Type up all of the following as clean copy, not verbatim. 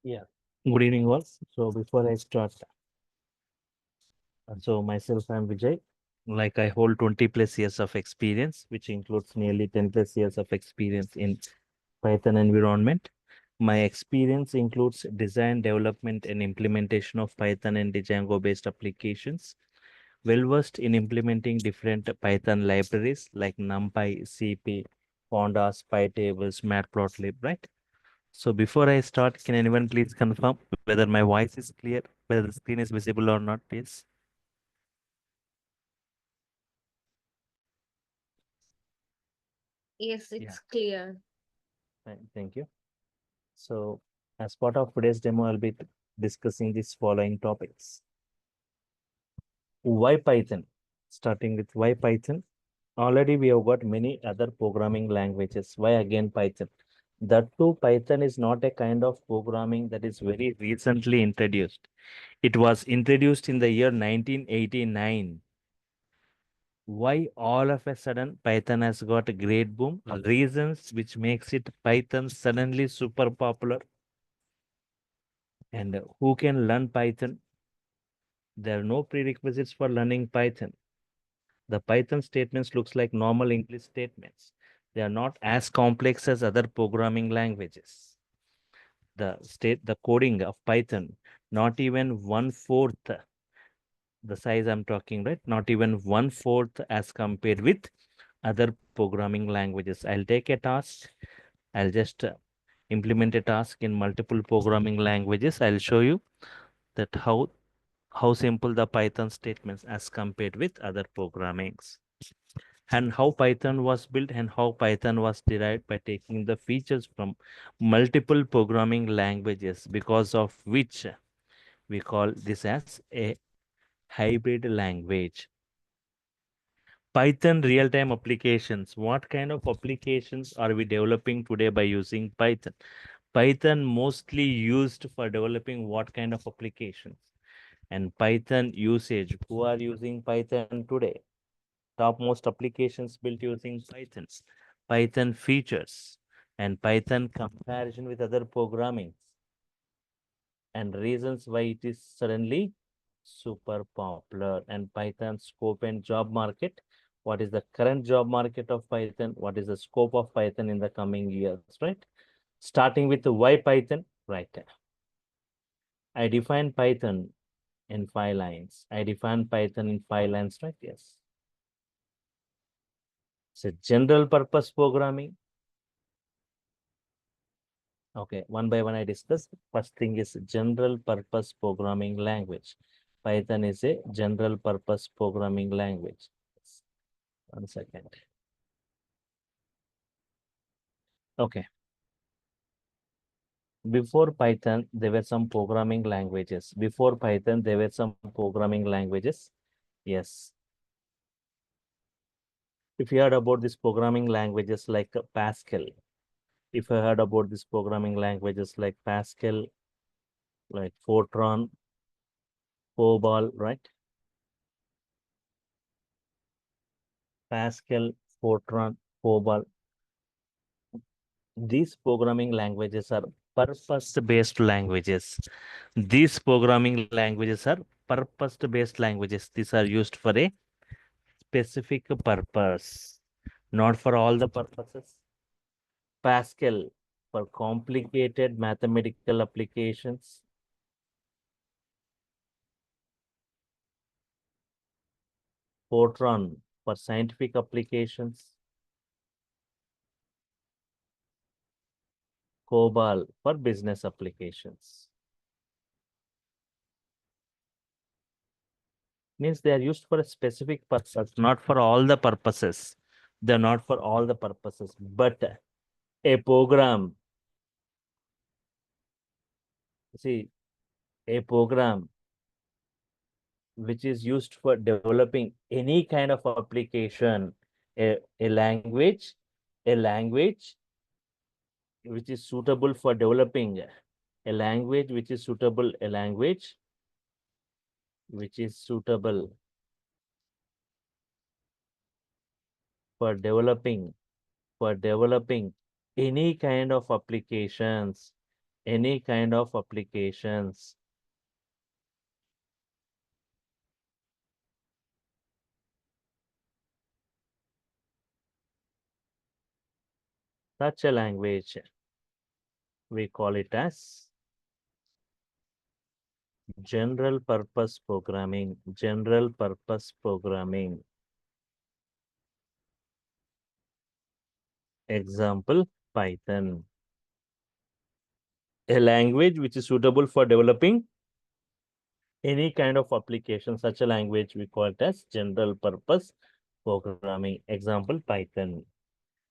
Yeah. Good evening, all. So before I start, myself, I'm Vijay. Like I hold 20 plus years of experience, which includes nearly 10 plus years of experience in Python environment. My experience includes design, development, and implementation of Python and Django-based applications. Well versed in implementing different Python libraries like NumPy, CP, Pandas, PyTables, Matplotlib, right? So before I start, can anyone please confirm whether my voice is clear, whether the screen is visible or not, please? Yes, Yeah, it's clear. fine. Thank you. So as part of today's demo, I'll be discussing these following topics. Why Python? Starting with why Python? Already we have got many other programming languages. Why again Python? That too, Python is not a kind of programming that is very recently introduced. It was introduced in the year 1989. Why all of a sudden Python has got a great boom? Reasons which makes it Python suddenly super popular. And who can learn Python? There are no prerequisites for learning Python. The Python statements looks like normal English statements. They are not as complex as other programming languages. The coding of Python, not even one fourth the size I'm talking, right? Not even one fourth as compared with other programming languages. I'll take a task. I'll just implement a task in multiple programming languages. I'll show you that how simple the Python statements as compared with other programmings, and how Python was built and how Python was derived by taking the features from multiple programming languages, because of which we call this as a hybrid language. Python real-time applications. What kind of applications are we developing today by using Python? Python mostly used for developing what kind of applications? And Python usage. Who are using Python today? Topmost applications built using Python. Python features and Python comparison with other programming, and reasons why it is suddenly super popular, and Python scope and job market. What is the current job market of Python? What is the scope of Python in the coming years, right? Starting with why Python, right? I define Python in 5 lines. I define Python in 5 lines, right? Yes. It's a general purpose programming. Okay, one by one I discuss. First thing is general purpose programming language. Python is a general purpose programming language. 1 second. Okay. Before Python, there were some programming languages. Before Python, there were some programming languages. Yes. If you heard about these programming languages like Pascal, if you heard about these programming languages like Pascal, like Fortran, COBOL, right? Pascal, Fortran, COBOL. These programming languages are purpose-based languages. These programming languages are purpose-based languages. These are used for a specific purpose, not for all the purposes. Pascal for complicated mathematical applications. Fortran for scientific applications. COBOL for business applications. Means they are used for a specific purpose, not for all the purposes. They're not for all the purposes, but a program, see, a program which is used for developing any kind of application, a language, a language which is suitable for developing a language which is suitable, a language which is suitable for developing any kind of applications, Any kind of applications. Such a language, we call it as general purpose programming. General purpose programming. Example, Python. A language which is suitable for developing any kind of application. Such a language we call it as general purpose programming. Example, Python.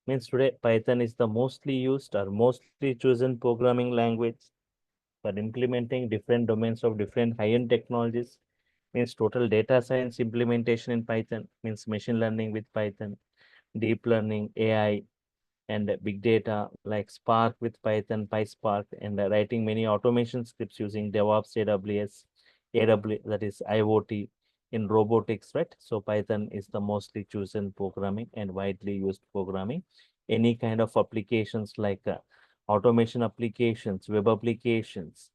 Means today Python is the mostly used or mostly chosen programming language for implementing different domains of different high-end technologies. Means total data science implementation in Python, means machine learning with Python, deep learning, AI, and big data like Spark with Python, PySpark, and writing many automation scripts using DevOps, AWS, that is IoT in robotics, right? So Python is the mostly chosen programming and widely used programming. Any kind of applications like automation applications, web applications,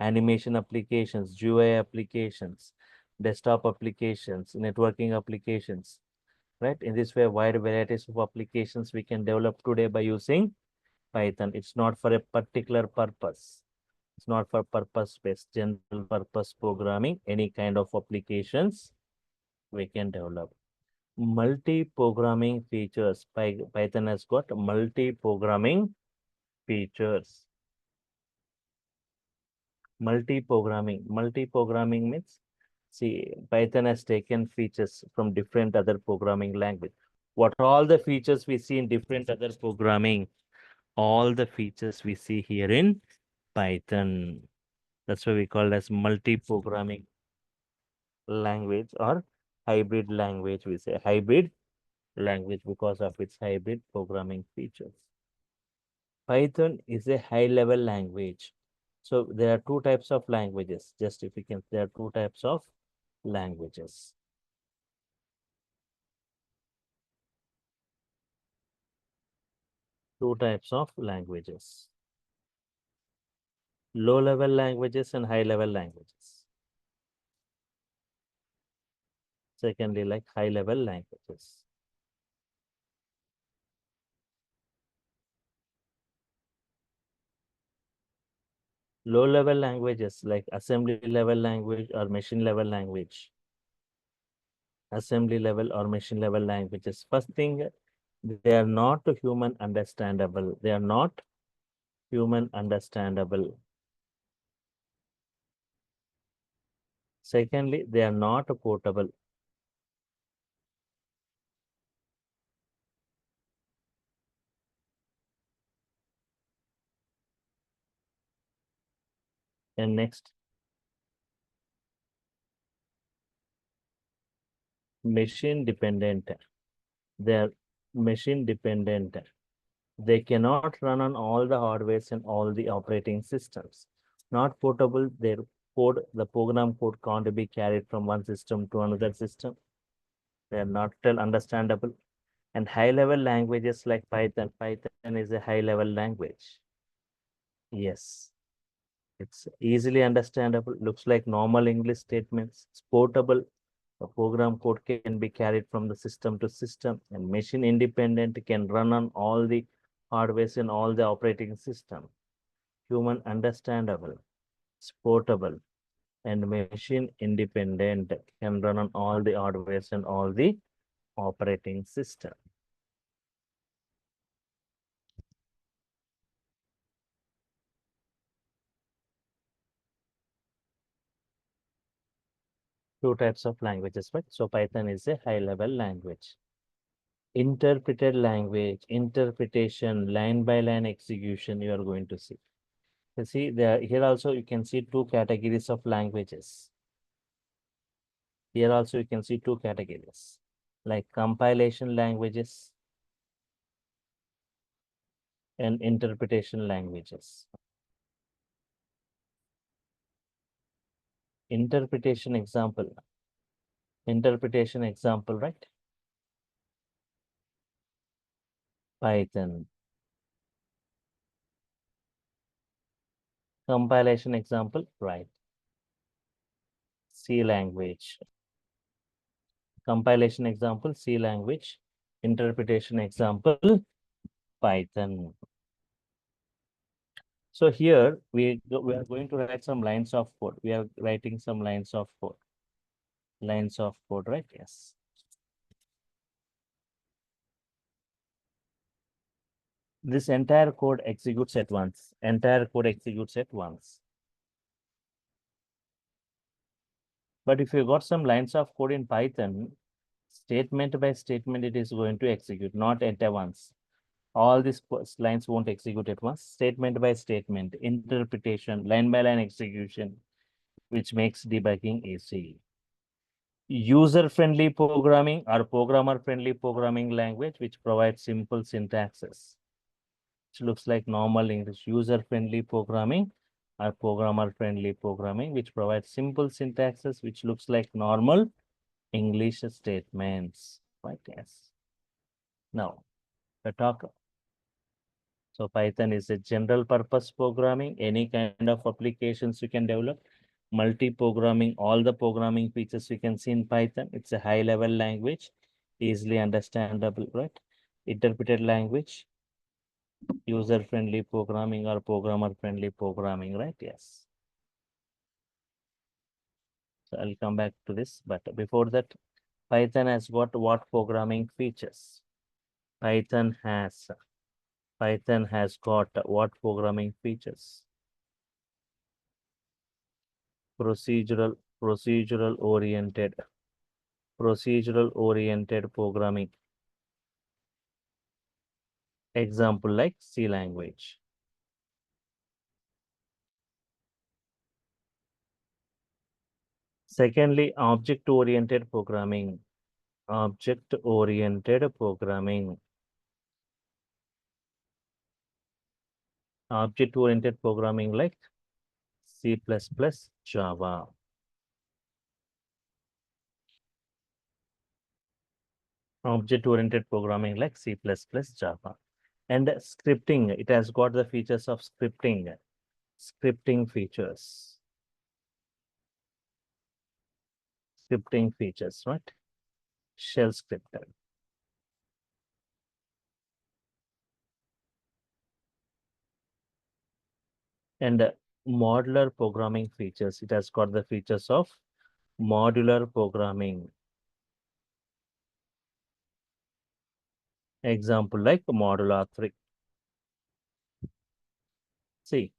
animation applications, GUI applications, desktop applications, networking applications, right? In this way, wide varieties of applications we can develop today by using Python. It's not for a particular purpose. It's not for purpose-based, general purpose programming. Any kind of applications we can develop. Multi-programming features. Python has got multi-programming features. Multi-programming means, see, Python has taken features from different other programming language. What are all the features we see in different other programming? All the features we see here in Python. That's why we call it as multi-programming language or hybrid language. We say hybrid language because of its hybrid programming features. Python is a high-level language. So there are two types of languages. Just if you can, there are two types of languages. Two types of languages. Low-level languages and high-level languages. Secondly, like high-level languages. Low-level languages like assembly-level language or machine-level language. Assembly-level or machine-level languages. First thing, they are not human understandable. They are not human understandable. Secondly, they are not portable. And next, machine dependent. They are machine dependent. They cannot run on all the hardwares and all the operating systems. Not portable, their code, the program code can't be carried from one system to another system. They are not still understandable. And high-level languages like Python. Python is a high-level language. Yes. It's easily understandable, looks like normal English statements. It's portable. The program code can be carried from the system to system, and machine independent, can run on all the hardware in all the operating system. Human understandable, it's portable, and machine independent, can run on all the hardware and all the operating system. Two types of languages, right? So Python is a high level language. Interpreted language, interpretation, line by line execution, you are going to see. You see there, here also you can see two categories of languages. Here also you can see two categories, like compilation languages and interpretation languages. Interpretation example, right? Python. Compilation example, right. C language. Compilation example, C language. Interpretation example, Python. So here we are going to write some lines of code. We are writing some lines of code. Lines of code, right? Yes. This entire code executes at once. Entire code executes at once. But if you got some lines of code in Python, statement by statement, it is going to execute, not at once. All these lines won't execute at once. Statement by statement, interpretation, line by line execution, which makes debugging easy. User-friendly programming or programmer-friendly programming language, which provides simple syntaxes. Which looks like normal English. User-friendly programming or programmer-friendly programming, which provides simple syntaxes, which looks like normal English statements. Right? Yes. Now, the talk. So Python is a general purpose programming. Any kind of applications you can develop. Multi-programming, all the programming features you can see in Python. It's a high-level language, easily understandable, right? Interpreted language, user-friendly programming or programmer-friendly programming, right? Yes. So I'll come back to this, but before that, Python has got what programming features? Python has got what programming features? Procedural oriented programming. Example like C language. Secondly, object-oriented programming. Object-oriented programming. Object-oriented programming like C++, Java. Object-oriented programming like C++, Java. And scripting, it has got the features of scripting. Scripting features. Scripting features, right? Shell scripter. And modular programming features. It has got the features of modular programming. Example like Modular 3. See,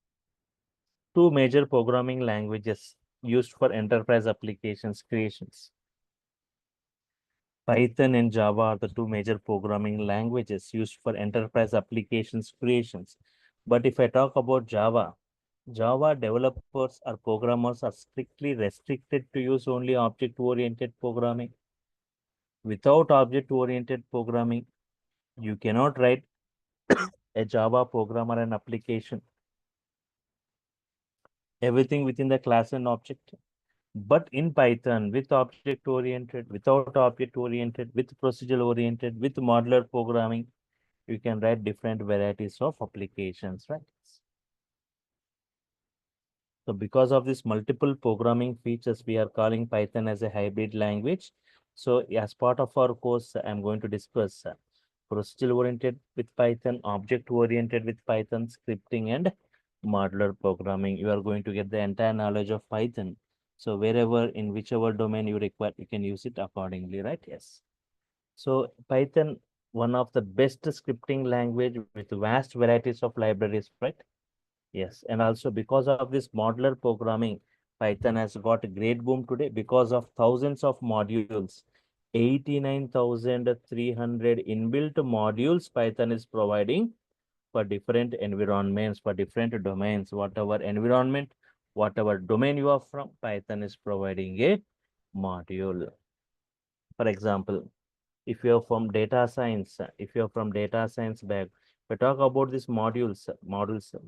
two major programming languages used for enterprise applications creations. Python and Java are the two major programming languages used for enterprise applications creations. But if I talk about Java, Java developers or programmers are strictly restricted to use only object-oriented programming. Without object-oriented programming, you cannot write a Java program or an application. Everything within the class and object. But in Python, with object-oriented, without object-oriented, with procedural-oriented, with modular programming, you can write different varieties of applications, right? So because of this multiple programming features, we are calling Python as a hybrid language. So as part of our course, I'm going to discuss procedural-oriented with Python, object-oriented with Python, scripting, and modular programming. You are going to get the entire knowledge of Python. So wherever, in whichever domain you require, you can use it accordingly, right? Yes. So Python, one of the best scripting language with vast varieties of libraries, right? Yes. And also because of this modular programming, Python has got a great boom today because of thousands of modules. 89,300 inbuilt modules Python is providing for different environments, for different domains, whatever environment, whatever domain you are from, Python is providing a module. For example, if you're from data science, back, we talk about these modules,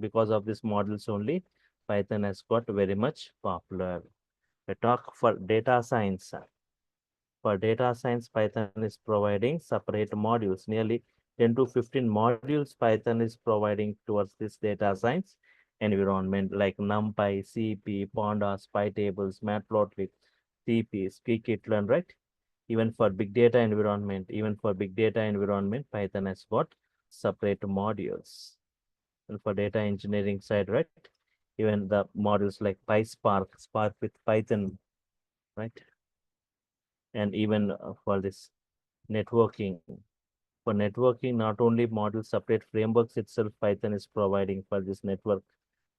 because of these modules only, Python has got very much popular. We talk for data science. For data science, Python is providing separate modules, nearly 10 to 15 modules Python is providing towards this data science. environment like NumPy, CP, Pandas, PyTables, Matplotlib, CP, Scikit-learn, right? Even for big data environment, Python has got separate modules. And for data engineering side, right? Even the modules like PySpark, Spark with Python, right? And even for this networking. For networking, not only module separate frameworks itself, Python is providing for this network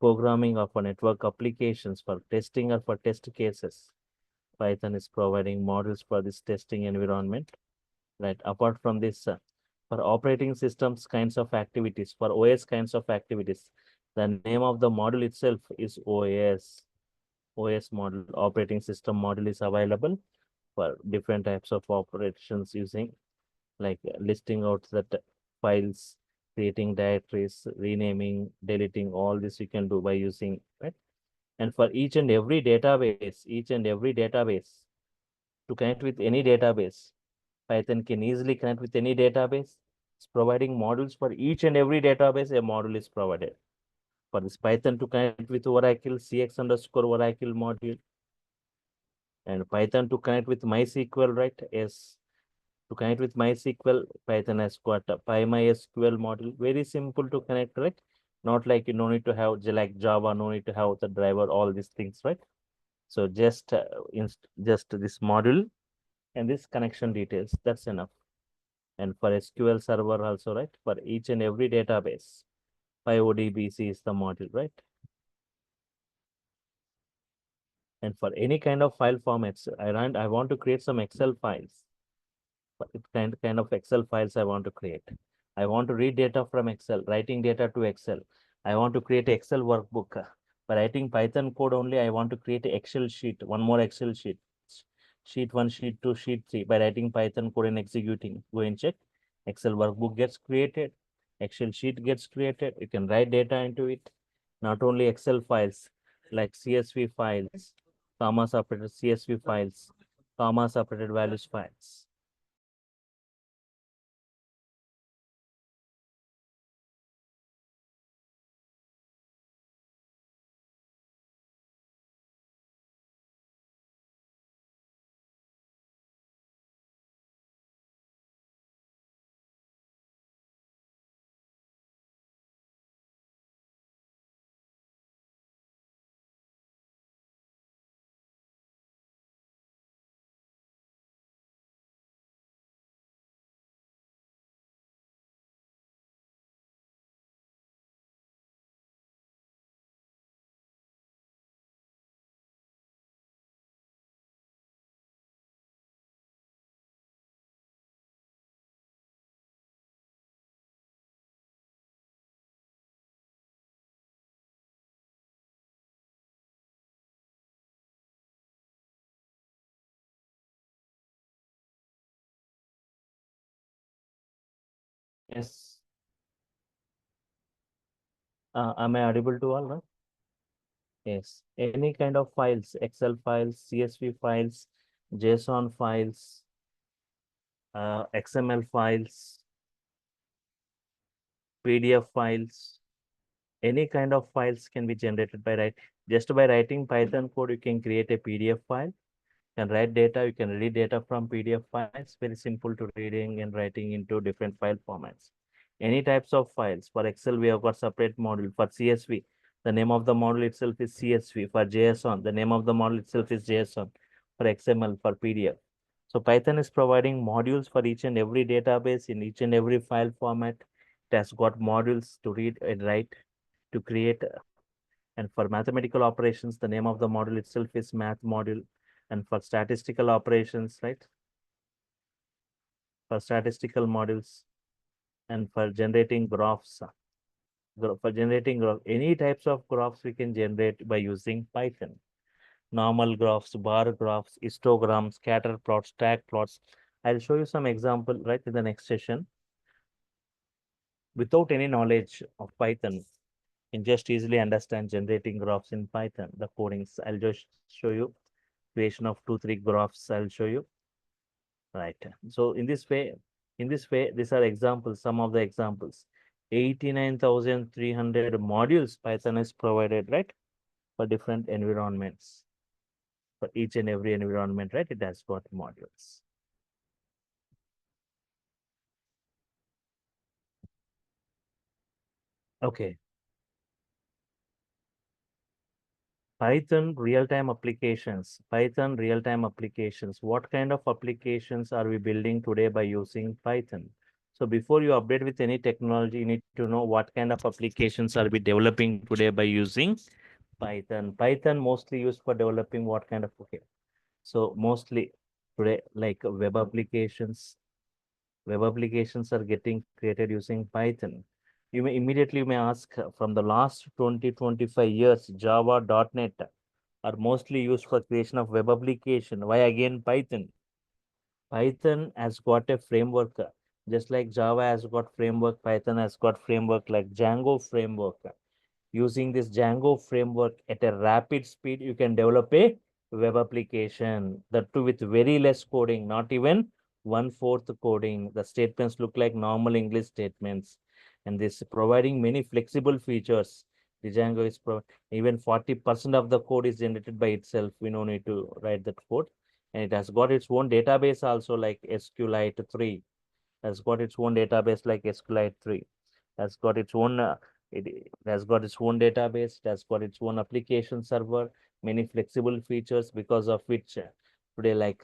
programming or for network applications for testing or for test cases. Python is providing models for this testing environment, right? Apart from this, for operating systems kinds of activities, for OS kinds of activities, the name of the module itself is OS. OS model, operating system module is available for different types of operations using like listing out the files, creating directories, renaming, deleting, all this you can do by using, right? And for each and every database, to connect with any database, Python can easily connect with any database. It's providing modules for each and every database, a module is provided. For this Python to connect with Oracle, CX_Oracle module, and Python to connect with MySQL, right? Yes. To connect with MySQL, Python has got a PyMySQL module. Very simple to connect, right? Not like you no need to have like Java, no need to have the driver, all these things, right? So just this module and this connection details. That's enough. And for SQL Server also, right? For each and every database, PyODBC is the module, right? And for any kind of file formats, I want to create some Excel files. Kind of Excel files I want to create. I want to read data from Excel, writing data to Excel. I want to create an Excel workbook. By writing Python code only, I want to create an Excel sheet, one more Excel sheet. Sheet 1, Sheet 2, Sheet 3. By writing Python code and executing, go and check. Excel workbook gets created. Excel sheet gets created. You can write data into it. Not only Excel files, like CSV files, comma separated CSV files, comma separated values files. Yes. Am I audible to all, right? Yes. Any kind of files, Excel files, CSV files, JSON files, XML files, PDF files, any kind of files can be generated by just by writing Python code, you can create a PDF file. You can write data, you can read data from PDF files. Very simple to reading and writing into different file formats. Any types of files. For Excel, we have got separate module. For CSV, the name of the module itself is CSV. For JSON, the name of the module itself is JSON. For XML, for PDF. So Python is providing modules for each and every database in each and every file format. It has got modules to read and write, to create. And for mathematical operations, the name of the module itself is math module. And for statistical operations, right? For statistical modules and for generating graphs, for generating any types of graphs we can generate by using Python. Normal graphs, bar graphs, histograms, scatter plots, stack plots. I'll show you some example right in the next session. Without any knowledge of Python, you can just easily understand generating graphs in Python, the codings. I'll just show you creation of 2, 3 graphs. I'll show you. Right. So in this way, these are examples, some of the examples. 89,300 modules Python is provided, right? For different environments. For each and every environment, right? It has got modules. Okay. Python real-time applications. Python real-time applications. What kind of applications are we building today by using Python? So before you update with any technology, you need to know what kind of applications are we developing today by using Python. Python mostly used for developing what kind of, okay. So mostly today, like web applications are getting created using Python. You may ask from the last 20-25 years, Java, .NET are mostly used for creation of web application. Why again Python? Python has got a framework, just like Java has got framework, Python has got framework like Django framework. Using this Django framework at a rapid speed, you can develop a web application. That too with very less coding, not even one-fourth coding. The statements look like normal English statements. And this providing many flexible features. The Django is even 40% of the code is generated by itself. We don't need to write that code. And it has got its own database also like SQLite 3. Has got its own database like SQLite 3. Has got its own it has got its own database, it has got its own application server, many flexible features because of which today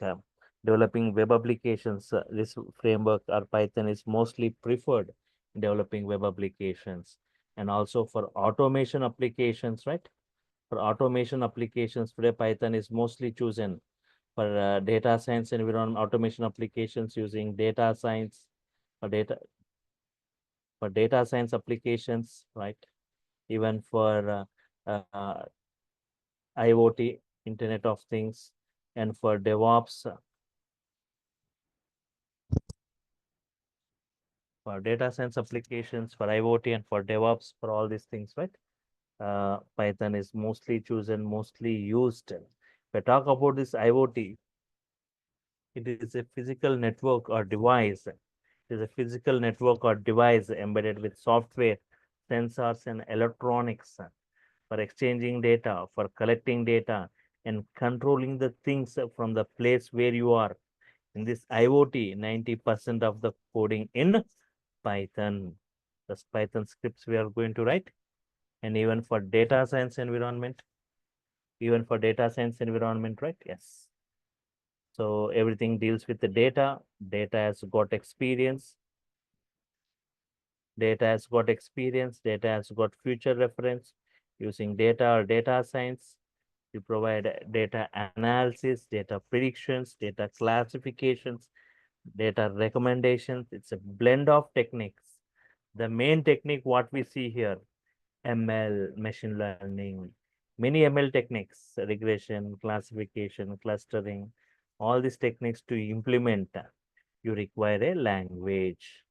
developing web applications, this framework or Python is mostly preferred in developing web applications. And also for automation applications, right? For automation applications, today Python is mostly chosen for data science environment automation applications using data science for data science applications, right? Even for IoT, Internet of Things, and for DevOps, for data science applications, for IoT, and for DevOps, for all these things, right? Python is mostly chosen, mostly used. If I talk about this IoT, it is a physical network or device. It is a physical network or device embedded with software, sensors, and electronics for exchanging data, for collecting data, and controlling the things from the place where you are. In this IoT, 90% of the coding in Python. The Python scripts we are going to write. And even for data science environment, right? Yes. So everything deals with the data. Data has got experience. Data has got future reference. Using data or data science, we provide data analysis, data predictions, data classifications, data recommendations. It's a blend of techniques. The main technique, what we see here, ML, machine learning, many ML techniques, regression, classification, clustering, all these techniques to implement, you require a language.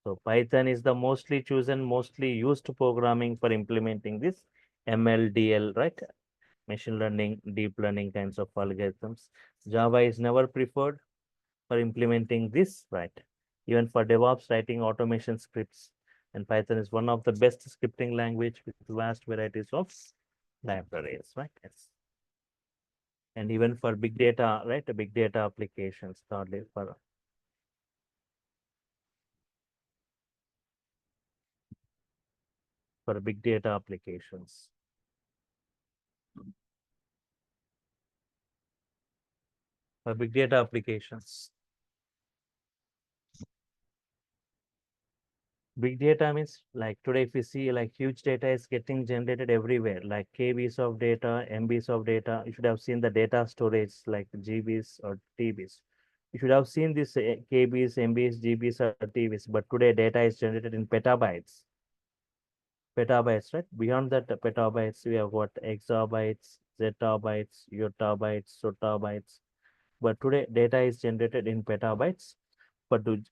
So Python is the mostly chosen, mostly used programming for implementing this MLDL, right? Machine learning, deep learning kinds of algorithms. Java is never preferred for implementing this, right? Even for DevOps, writing automation scripts. And Python is one of the best scripting language with vast varieties of libraries, right? Yes. And even for big data, right? The big data applications, thirdly, for big data applications. For big data applications. Big data means like today, if you see like huge data is getting generated everywhere, like KBs of data, MBs of data. You should have seen the data storage like GBs or TBs. You should have seen this KBs, MBs, GBs or TBs, but today data is generated in petabytes. Petabytes, right? Beyond that petabytes, we have got exabytes, zettabytes, yottabytes, sottabytes. But today data is generated in petabytes. But to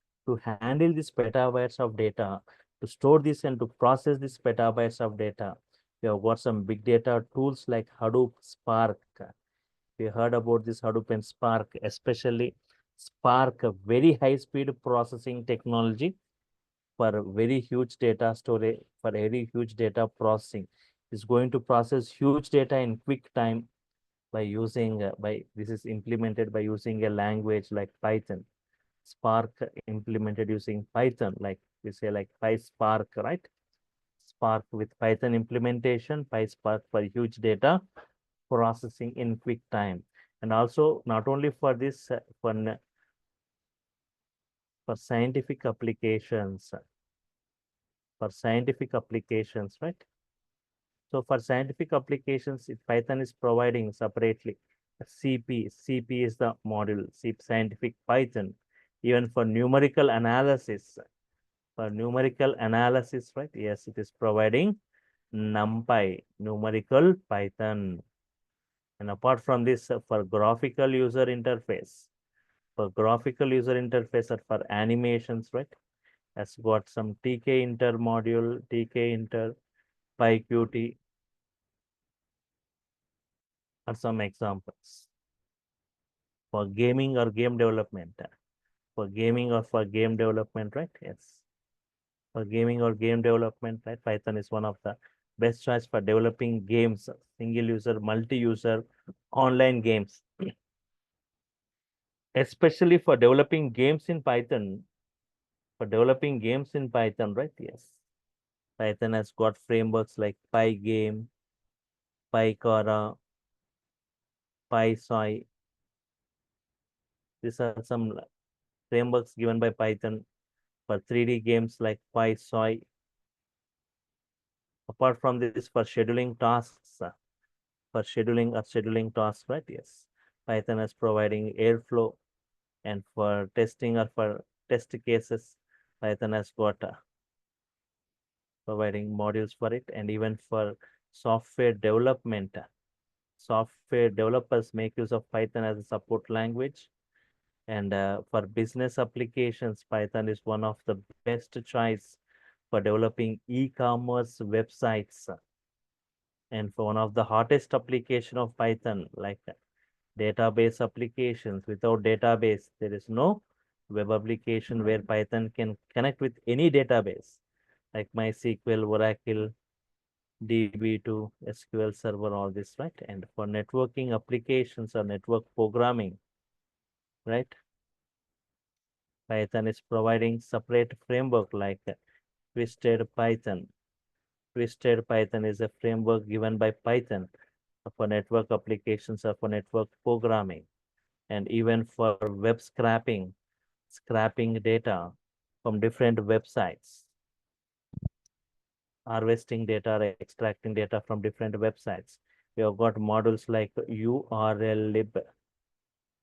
handle these petabytes of data, to store this and to process these petabytes of data, we have got some big data tools like Hadoop, Spark. We heard about this Hadoop and Spark, especially Spark, a very high speed processing technology for very huge data storage, for very huge data processing. It's going to process huge data in quick time by using, this is implemented by using a language like Python. Spark implemented using Python, like we say like PySpark, right? Spark with Python implementation, PySpark for huge data processing in quick time. And also not only for this, for scientific applications, right? So for scientific applications, Python is providing separately CP. CP is the module, C scientific Python. Even for numerical analysis, right? Yes, it is providing NumPy, numerical Python. And apart from this, for graphical user interface, or for animations, right? Has got some TK inter module, TK inter, PyQt are some examples. For gaming or game development, right? Yes. For gaming or game development, right? Python is one of the best choice for developing games, single user, multi-user, online games. Especially for developing games in Python, right? Yes. Python has got frameworks like Pygame, PyCora, PySoy. These are some frameworks given by Python for 3D games like PySoy. Apart from this, for scheduling tasks, right? Yes. Python is providing Airflow, and for testing or for test cases, Python has got providing modules for it. And even for software development, software developers make use of Python as a support language. And for business applications, Python is one of the best choice for developing e-commerce websites. And for one of the hottest application of Python, like database applications. Without database, there is no web application where Python can connect with any database, like MySQL, Oracle, DB2, SQL Server, all this, right? And for networking applications or network programming, right? Python is providing separate framework like Twisted Python. Twisted Python is a framework given by Python for network applications or for network programming, and even for web scraping data from different websites, harvesting data or extracting data from different websites. We have got models like URL lib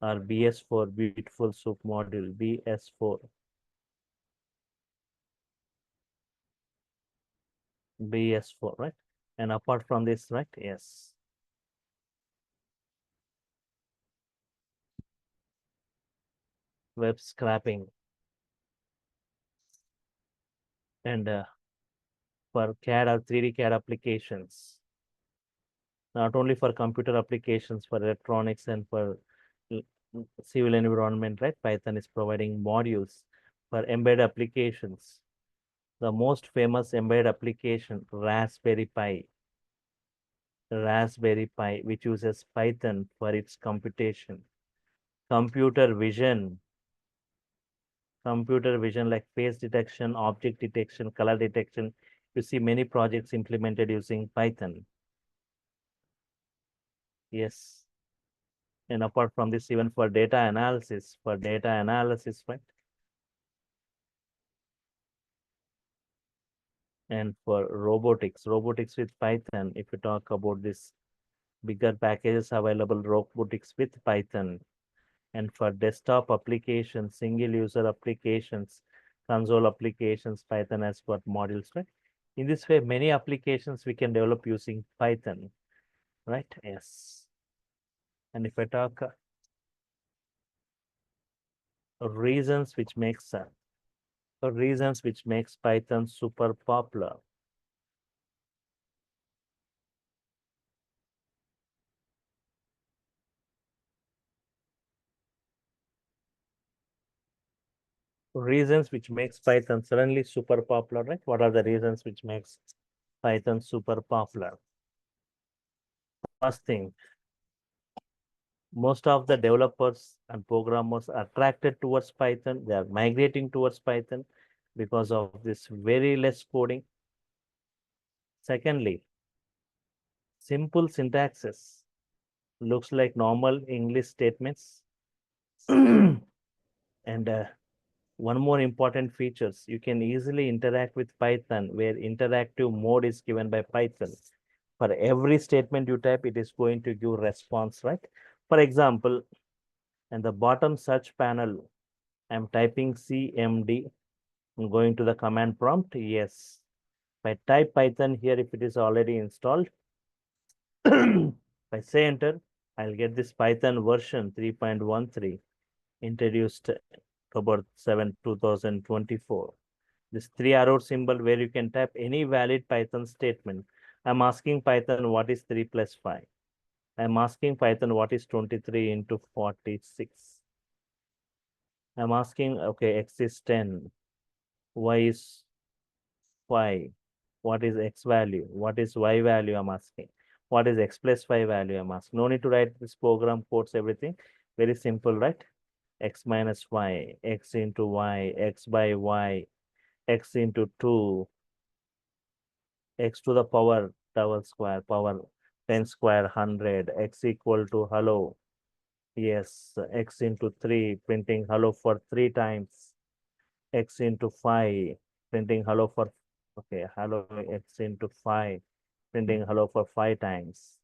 or BS4, Beautiful Soup module, BS4, right? And apart from this, right? Yes. Web scraping and for CAD or 3D CAD applications, not only for computer applications, for electronics and for civil environment, right? Python is providing modules for embedded applications. The most famous embedded application, Raspberry Pi, which uses Python for its computation. Computer vision, like face detection, object detection, color detection. You see many projects implemented using Python. Yes. And apart from this, even for data analysis, right? And for robotics with Python, if you talk about this bigger packages available, robotics with Python. And for desktop applications, single user applications, console applications, Python has got modules, right? In this way, many applications we can develop using Python, right? Yes. And if I talk reasons which makes Python super popular. reasons which makes Python suddenly super popular, right? What are the reasons which makes Python super popular? First thing, most of the developers and programmers are attracted towards Python. They are migrating towards Python because of this very less coding. Secondly, simple syntaxes looks like normal English statements. And one more important features, you can easily interact with Python where interactive mode is given by Python. For every statement you type, it is going to give response, right? For example, in the bottom search panel, I'm typing CMD. I'm going to the command prompt. Yes. If I type Python here, if it is already installed, if I say enter, I'll get this Python version 3.13 introduced October 7, 2024. This three arrow symbol where you can type any valid Python statement. I'm asking Python what is 3 plus 5. I'm asking Python what is 23 into 46. I'm asking, okay, X is 10, Y is 5. What is X value? What is Y value? I'm asking. What is X plus 5 value? I'm asking. No need to write this program codes, everything. Very simple, right? X minus Y, X into Y, X by Y, X into 2, X to the power double square, power 10 square 100, X equal to hello. Yes, X into 3, printing hello for 3 times. X into 5, printing hello for, okay, hello X into 5, printing hello for 5 times.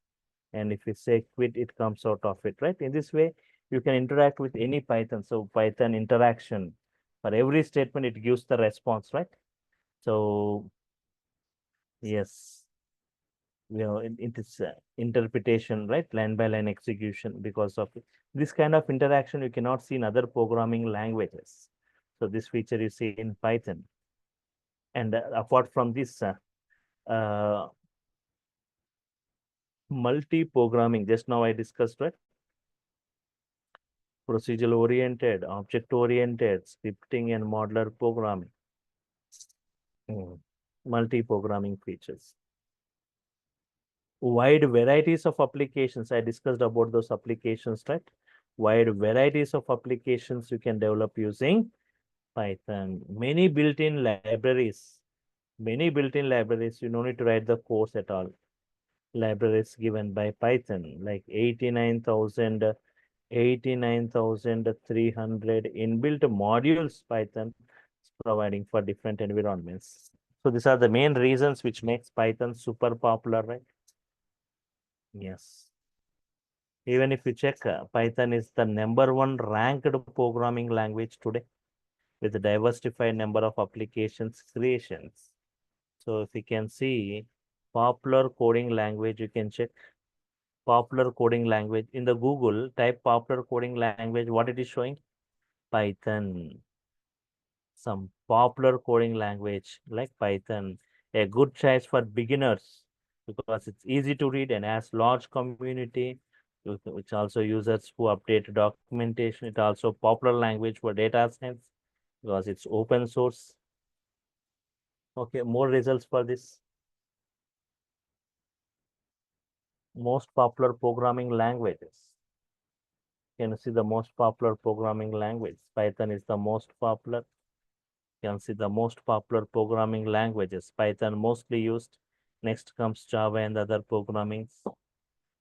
And if you say quit, it comes out of it, right? In this way, you can interact with any Python. So Python interaction, for every statement, it gives the response, right? So yes, it is interpretation, right? Line by line execution because of it. This kind of interaction you cannot see in other programming languages. So this feature you see in Python. And apart from this, uh, multi-programming, just now I discussed, right? Procedural oriented, object oriented, scripting and modular programming. Multi-programming features. Wide varieties of applications. I discussed about those applications, right? Wide varieties of applications you can develop using Python. Many built-in libraries. Many built-in libraries. You don't need to write the course at all. Libraries given by Python, like 89,300 inbuilt modules Python is providing for different environments. So these are the main reasons which makes Python super popular, right? Yes. Even if you check, Python is the #1 ranked programming language today with a diversified number of applications creations. So if you can see popular coding language, you can check popular coding language in the Google, type popular coding language, what it is showing? Python. Some popular coding language like Python, a good choice for beginners because it's easy to read and has large community, which also users who update documentation. It also popular language for data science because it's open source. Okay, more results for this. Most popular programming languages. Can you see the most popular programming language? Python is the most popular. You can see the most popular programming languages. Python mostly used. Next comes Java and other programming.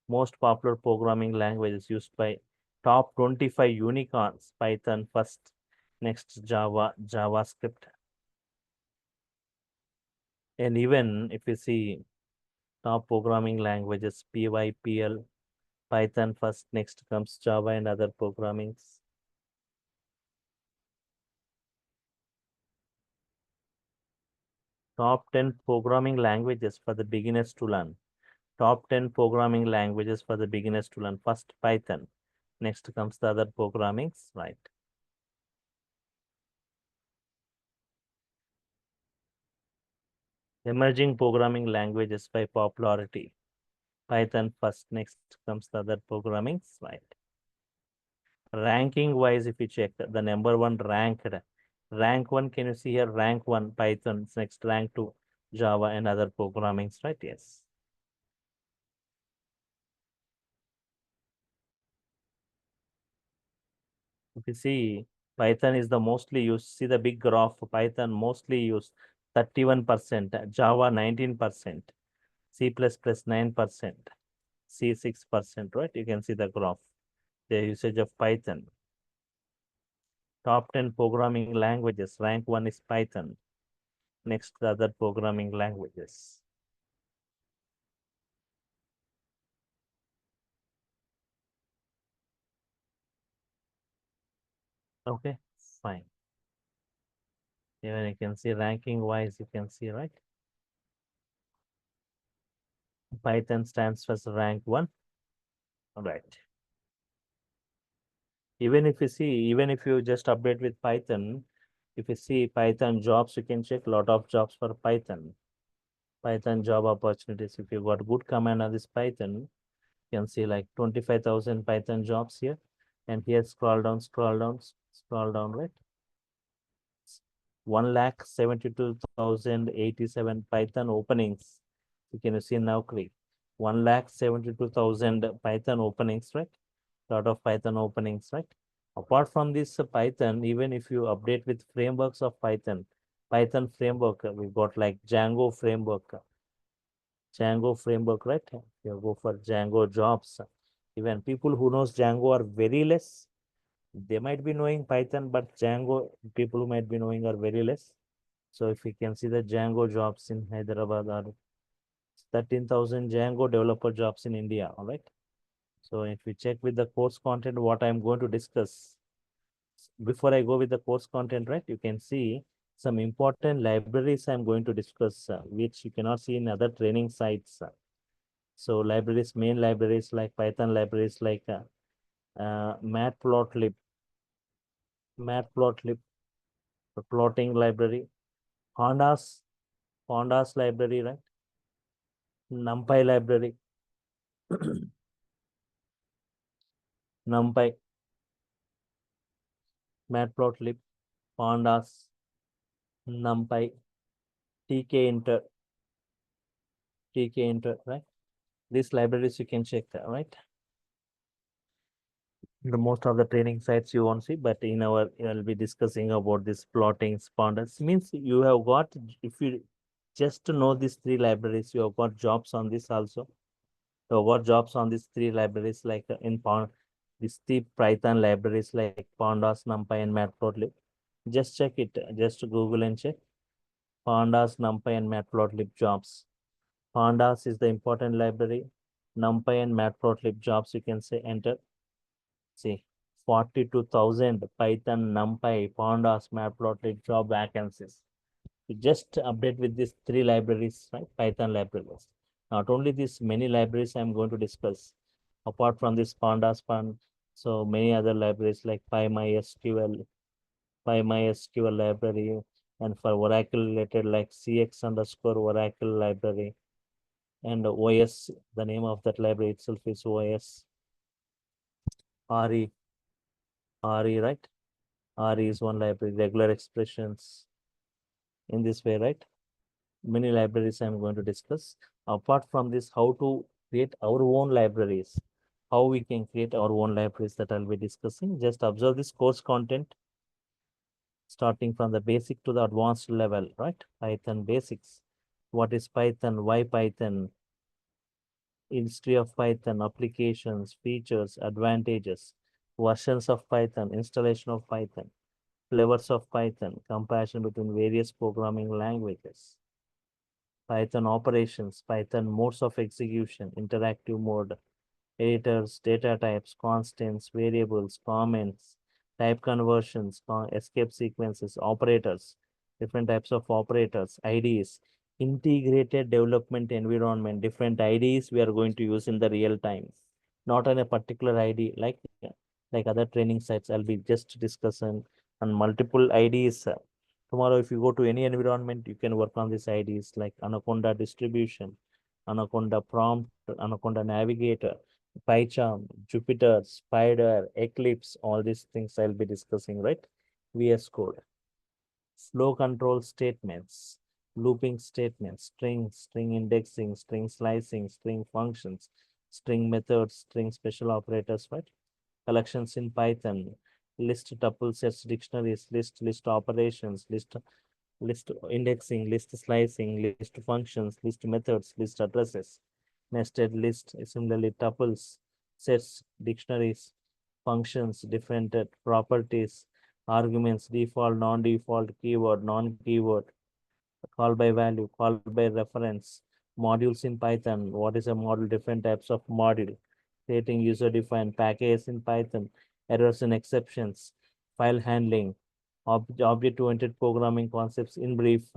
Most popular programming languages used by top 25 unicorns. Python first. Next Java, JavaScript. And even if you see top programming languages, PyPL, Python first. Next comes Java and other programming. Top 10 programming languages for the beginners to learn. Top 10 programming languages for the beginners to learn. First, Python. Next comes the other programmings, right? Emerging programming languages by popularity. Python first, next comes the other programmings, right? Ranking wise, if you check the #1 ranked Rank 1, can you see here? Rank 1, Python, next rank 2, Java and other programmings, right? Yes. If you see, Python is the mostly used. See the big graph, Python mostly used 31%, Java 19%, C++ 9%, C 6%, right? You can see the graph, the usage of Python. Top 10 programming languages, rank 1 is Python. Next, the other programming languages. Okay, fine. Even you can see ranking wise, you can see, right? Python stands for rank 1. All right. Even if you see, even if you just update with Python, if you see Python jobs, you can check lot of jobs for Python. Python job opportunities. If you got good command on this Python, you can see like 25,000 Python jobs here. And here scroll down, right? 1,72,087 Python openings. You can see now click 1,72,000 Python openings, right? Lot of Python openings, right? Apart from this Python, even if you update with frameworks of Python framework, we've got like Django framework, right? You go for Django jobs. Even people who knows Django are very less. They might be knowing Python, but Django people who might be knowing are very less. So if you can see the Django jobs in Hyderabad are 13,000 Django developer jobs in India, all right? So if we check with the course content, what I'm going to discuss, before I go with the course content, right, you can see some important libraries I'm going to discuss, which you cannot see in other training sites. So libraries, main libraries like Python libraries like Matplotlib, Matplotlib, the plotting library, Pandas, Pandas library, right? NumPy library, NumPy, Matplotlib, Pandas, NumPy, TK Inter, right? These libraries you can check, right? The most of the training sites you won't see, but in our I'll be discussing about this plotting pandas. Means you have got, if you just to know these three libraries, you have got jobs on this also. You have got jobs on these three libraries like in Pond, these three Python libraries like Pandas, NumPy, and Matplotlib. Just check it. Just Google and check Pandas, NumPy, and Matplotlib jobs. Pandas is the important library. NumPy and Matplotlib jobs. You can say enter. See, 42,000 Python, NumPy, Pandas, Matplotlib job vacancies. You just update with these three libraries, right? Python libraries. Not only these many libraries I'm going to discuss. Apart from this so many other libraries like PyMySQL library, and for Oracle related like CX underscore Oracle library, and OS, the name of that library itself is OS, RE, RE, right? RE is one library, regular expressions in this way, right? Many libraries I'm going to discuss. Apart from this, how to create our own libraries, how we can create our own libraries, that I'll be discussing. Just observe this course content, starting from the basic to the advanced level, right? Python basics. What is Python? Why Python? History of Python, applications, features, advantages, versions of Python, installation of Python, flavors of Python, comparison between various programming languages, Python operations, Python modes of execution, interactive mode, editors, data types, constants, variables, comments, type conversions, escape sequences, operators, different types of operators, IDs, integrated development environment, different IDs we are going to use in the real time, not on a particular ID like other training sites. I'll be just discussing on multiple IDs. Tomorrow, if you go to any environment, you can work on these IDs like Anaconda distribution, Anaconda prompt, Anaconda navigator, PyCharm, Jupyter, Spider, Eclipse, all these things I'll be discussing, right? VS Code. Flow control statements, looping statements, string indexing, string slicing, string functions, string methods, string special operators, right? Collections in Python, list tuple sets dictionaries, list operations, list indexing, list slicing, list functions, list methods, list addresses, nested list, similarly tuples, sets, dictionaries, functions, different properties, arguments, default, non-default, keyword, non-keyword, call by value, call by reference, modules in Python. What is a module? Different types of module, creating user-defined packages in Python, errors and exceptions, file handling, object-oriented programming concepts in brief,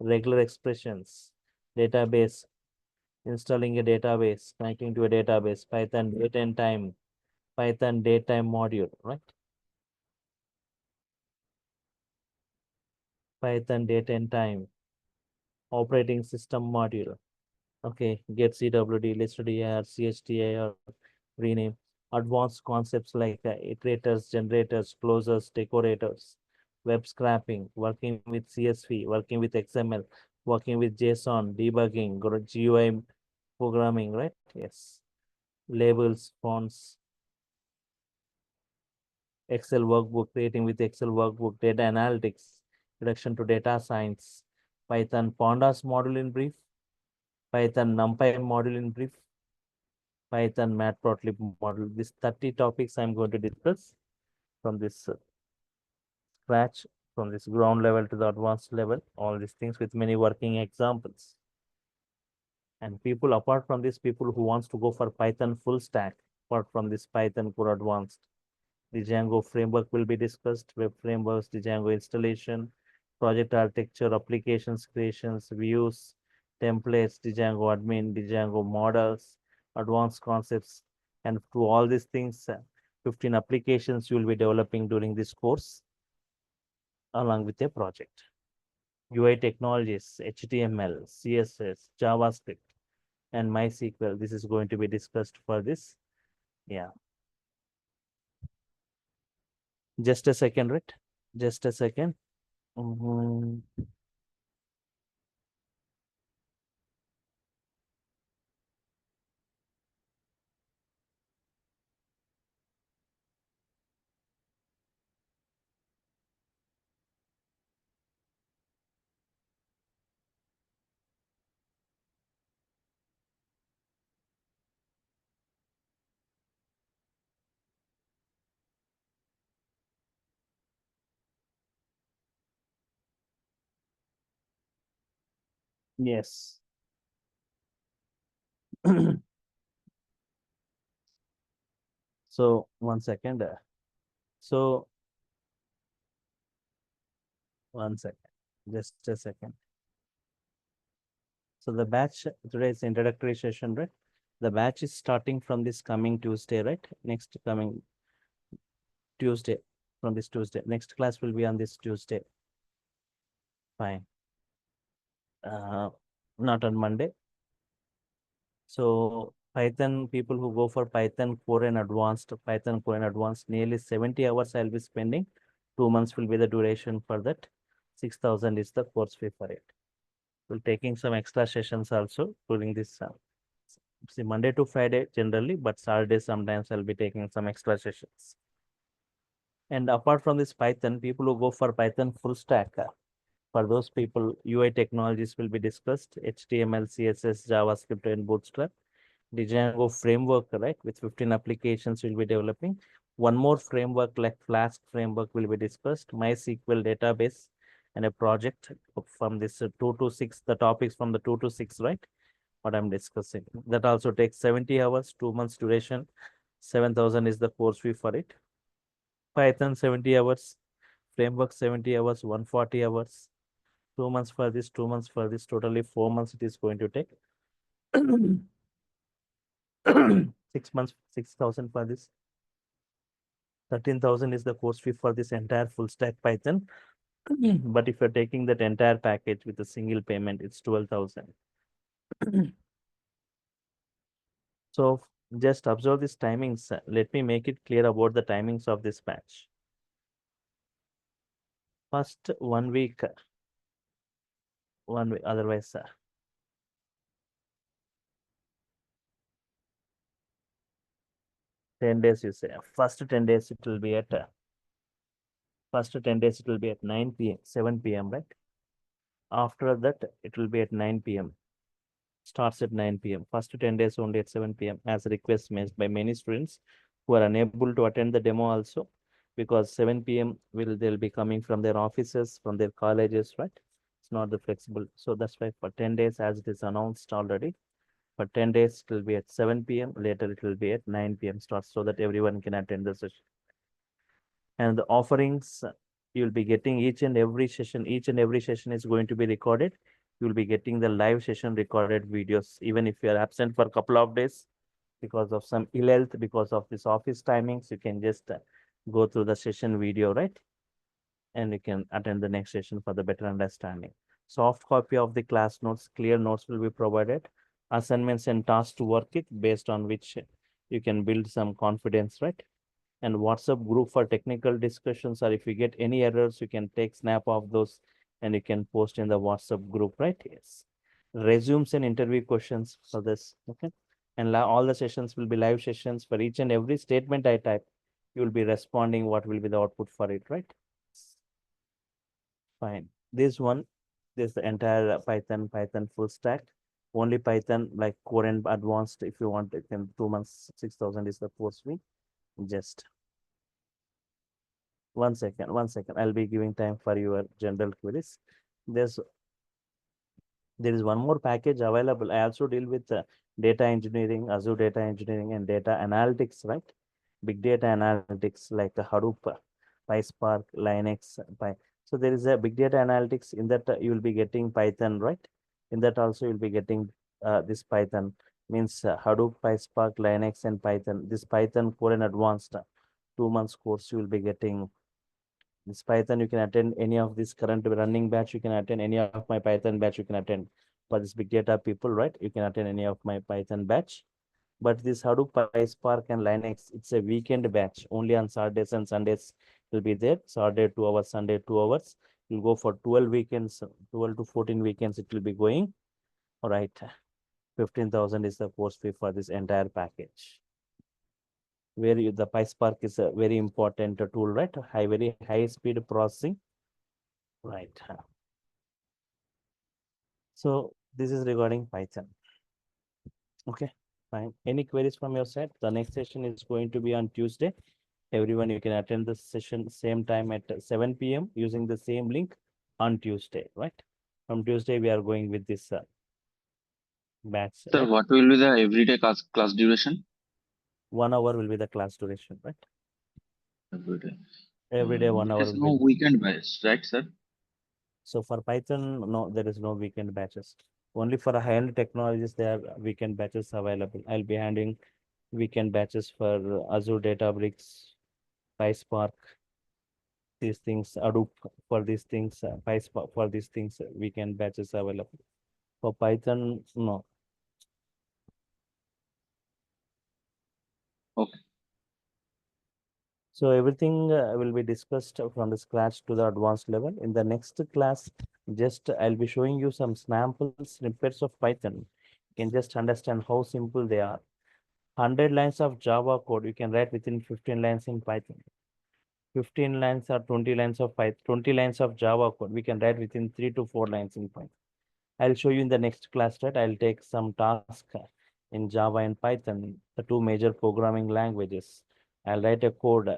regular expressions, database, installing a database, connecting to a database, Python date and time, Python datetime module, right? Python date and time, operating system module. Okay, get CWD, listed AR, CSTAR, rename. Advanced concepts like iterators, generators, closers, decorators, web scraping, working with CSV, working with XML, working with JSON, debugging, GUI programming, right? Yes. Labels, fonts, Excel workbook, creating with Excel workbook, data analytics, reduction to data science, Python pandas module in brief, Python NumPy module in brief, Python matplotlib model. These 30 topics I'm going to discuss from this scratch, from this ground level to the advanced level, all these things with many working examples. And people, apart from this, people who wants to go for Python full stack, apart from this Python core advanced, the Django framework will be discussed, web frameworks, the Django installation, project architecture, applications creations, views, templates, the Django admin, the Django models, advanced concepts, and to all these things, 15 applications you will be developing during this course along with a project. UI technologies, HTML, CSS, JavaScript, and MySQL. This is going to be discussed for this. Yeah. Just a second, right? Just a second. Mhm. Yes. So one second. So one second. Just a second. So the batch today is introductory session, right? The batch is starting from this coming Tuesday, right? Next coming Tuesday, from this Tuesday. Next class will be on this Tuesday. Fine. Uh, Not on Monday. So Python people who go for Python core and advanced, nearly 70 hours I'll be spending. 2 months will be the duration for that. 6,000 is the course fee for it. We'll taking some extra sessions also during this. See, Monday to Friday generally, but Saturday sometimes I'll be taking some extra sessions. And apart from this Python, people who go for Python full stack, for those people, UI technologies will be discussed, HTML, CSS, JavaScript, and Bootstrap. The Django framework, right, with 15 applications we'll be developing. One more framework like Flask framework will be discussed, MySQL database, and a project from this 2 to 6, the topics from the 2 to 6, right? What I'm discussing. That also takes 70 hours, 2 months duration. 7,000 is the course fee for it. Python 70 hours, framework 70 hours, 140 hours. 2 months for this, 2 months for this, totally 4 months it is going to take. 6 months, 6,000 for this. 13,000 is the course fee for this entire full stack Python. But if you're taking that entire package with a single payment, it's 12,000. So just observe these timings. Let me make it clear about the timings of this batch. First 1 week, otherwise 10 days you say. First 10 days it will be at 9 p.m., 7 p.m., right? After that, it will be at 9 p.m. Starts at 9 p.m. First 10 days only at 7 p.m. as a request made by many students who are unable to attend the demo also, because 7 p.m. they'll be coming from their offices, from their colleges, right? It's not the flexible. So that's why for 10 days, as it is announced already, for 10 days it will be at 7 p.m. Later it will be at 9 p.m. starts, so that everyone can attend the session. And the offerings, you'll be getting each and every session is going to be recorded. You'll be getting the live session recorded videos, even if you are absent for a couple of days because of some ill health, because of this office timings, you can just go through the session video, right? And you can attend the next session for the better understanding. Soft copy of the class notes, clear notes will be provided, assignments and tasks to work it, based on which you can build some confidence, right? And WhatsApp group for technical discussions, or if you get any errors, you can take snap of those and you can post in the WhatsApp group, right? Yes. Resumes and interview questions for this, okay? And all the sessions will be live sessions. For each and every statement I type, you will be responding what will be the output for it, right? Fine. This the entire Python full stack. Only Python like core and advanced. If you want, it can 2 months, 6,000 is the course fee. Just 1 second, 1 second. I'll be giving time for your general queries. There's there is one more package available. I also deal with data engineering, Azure data engineering, and data analytics, right? Big data analytics like Hadoop, PySpark, Linux, Py. So there is a big data analytics in that you will be getting Python, right? In that also you'll be getting this Python, means Hadoop, PySpark, Linux, and Python. This Python core and advanced 2 months course you will be getting. This Python, you can attend any of this current running batch. You can attend any of my Python batch. You can attend for this big data people, right? You can attend any of my Python batch. But this Hadoop, PySpark, and Linux, it's a weekend batch. Only on Saturdays and Sundays will be there. Saturday 2 hours, Sunday 2 hours. You'll go for 12 weekends, 12 to 14 weekends. It will be going. All right. 15,000 is the course fee for this entire package. Where the PySpark is a very important tool, right? Very high speed processing. Right. So this is regarding Python. Okay, fine. Any queries from your side? The next session is going to be on Tuesday. Everyone, you can attend the session same time at 7 p.m. using the same link on Tuesday, right? From Tuesday, we are going with this batch, Sir, right? what will be the everyday class duration? 1 hour will be the class duration, right? Every day. Every day, 1 hour There is will be. no weekend bias, right, sir? So for Python, no, there is no weekend batches. Only for high-end technologies, there are weekend batches available. I'll be handing weekend batches for Azure Databricks, PySpark, these things, Hadoop for these things, PySpark for these things, weekend batches available. For Python, no. Okay. So everything will be discussed from the scratch to the advanced level. In the next class, just I'll be showing you some sample snippets of Python. You can just understand how simple they are. 100 lines of Java code, you can write within 15 lines in Python. 15 lines or 20 lines of Python, 20 lines of Java code, we can write within 3 to 4 lines in Python. I'll show you in the next class that I'll take some task in Java and Python, the two major programming languages. I'll write a code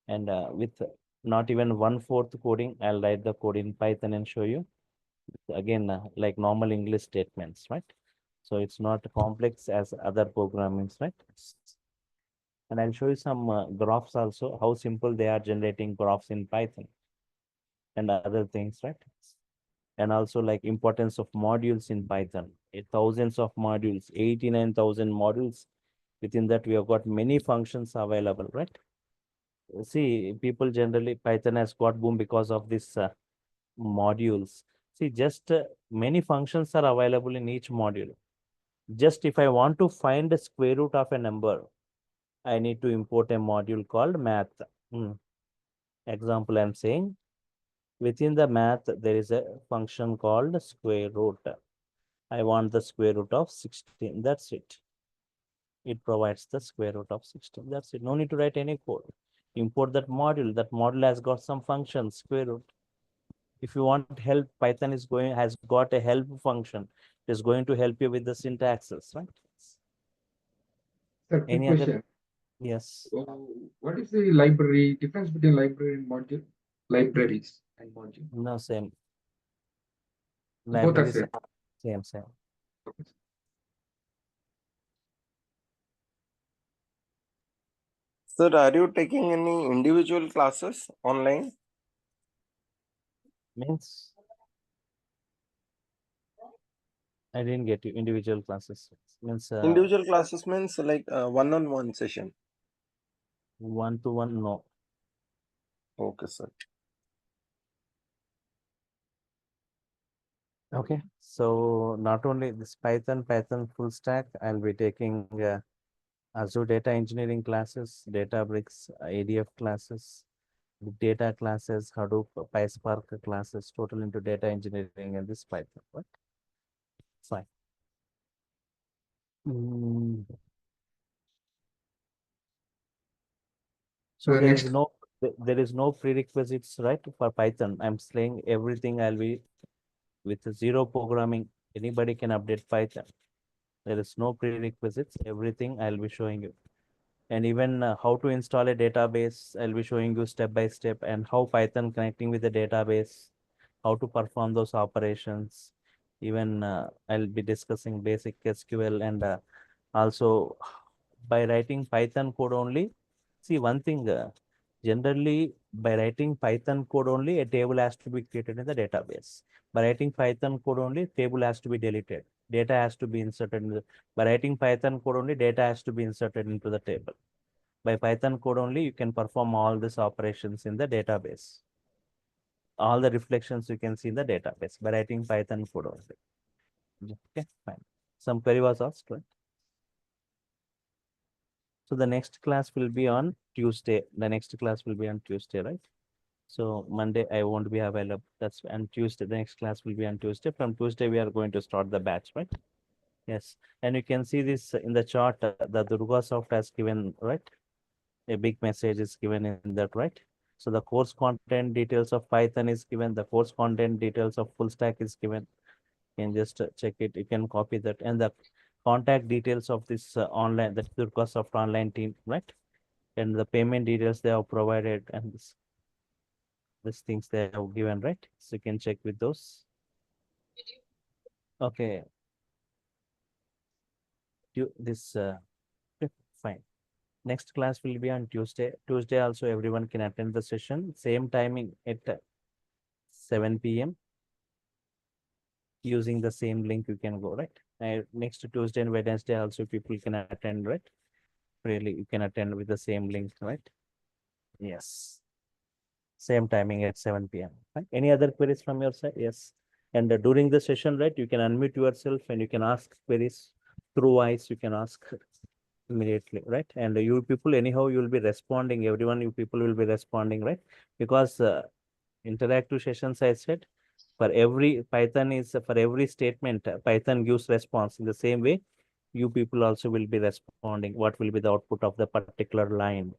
and with not even 1/4 coding, I'll write the code in Python and show you. Again, like normal English statements, right? So it's not complex as other programmings, right? And I'll show you some graphs also, how simple they are generating graphs in Python and other things, right? And also like importance of modules in Python. Thousands of modules, 89,000 modules. Within that, we have got many functions available, right? See, people generally, Python has got boom because of this modules. See, just many functions are available in each module. Just if I want to find the square root of a number, I need to import a module called math. Example, I'm saying Within the math, there is a function called square root. I want the square root of 16. That's it. It provides the square root of 16. That's it. No need to write any code. Import that module. That module has got some function, square root. If you want help, Python has got a help function. It is going to help you with the syntaxes, right? Sir, quick Any other? question. Yes. What is the library difference between library and module? Libraries and module. No, same. Both are Libraries, same. same. Sir, are you taking any individual classes online? Means I didn't get you. Individual classes means Individual classes means like one-on-one session. one-to-one. No. Okay, sir. Okay. So not only this Python full stack, I'll be taking Azure data engineering classes, Databricks, ADF classes, big data classes, Hadoop, PySpark classes, total into data engineering and this Python. Right? Fine. Mm. So The next, there is no prerequisites, right, for Python. I'm saying everything I'll be with zero programming. Anybody can update Python. There is no prerequisites. Everything I'll be showing you. And even how to install a database, I'll be showing you step by step, and how Python connecting with the database, how to perform those operations. Even I'll be discussing basic SQL and also by writing Python code only. See, one thing, generally by writing Python code only, a table has to be created in the database. By writing Python code only, table has to be deleted. Data has to be inserted in the, by writing Python code only, data has to be inserted into the table. By Python code only, you can perform all these operations in the database. All the reflections you can see in the database by writing Python code only. Okay, fine. Some query was asked, right? So the next class will be on Tuesday. The next class will be on Tuesday, right? So Monday I won't be available. That's and Tuesday. The next class will be on Tuesday. From Tuesday we are going to start the batch, right? Yes. And you can see this in the chart. The DurgaSoft has given, right? A big message is given in that, right? So the course content details of Python is given. The course content details of full stack is given. You can just check it. You can copy that, and the contact details of this online, the DurgaSoft online team, right? And the payment details they have provided, and these things they have given, right? So you can check with those. Okay. This okay, fine. Next class will be on Tuesday. Tuesday also everyone can attend the session. Same timing at 7 p.m. Using the same link you can go, right? Next Tuesday and Wednesday also people can attend, right? Really, you can attend with the same link, right? Yes. Same timing at 7 p.m. Right? Any other queries from your side? Yes. And during the session, right, you can unmute yourself and you can ask queries through voice. You can ask immediately, right? And you people, anyhow, you will be responding. Everyone, you people will be responding, right? Because interactive sessions, I said, for every for every statement, Python gives response in the same way. You people also will be responding. What will be the output of the particular line?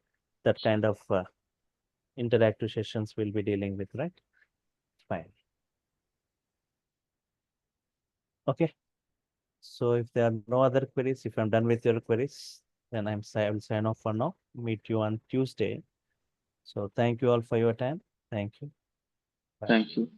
That kind of interactive sessions we'll be dealing with, right? Fine. Okay. So if there are no other queries, if I'm done with your queries, then I will sign off for now. Meet you on Tuesday. So thank you all for your time. Thank you. Bye. Thank you.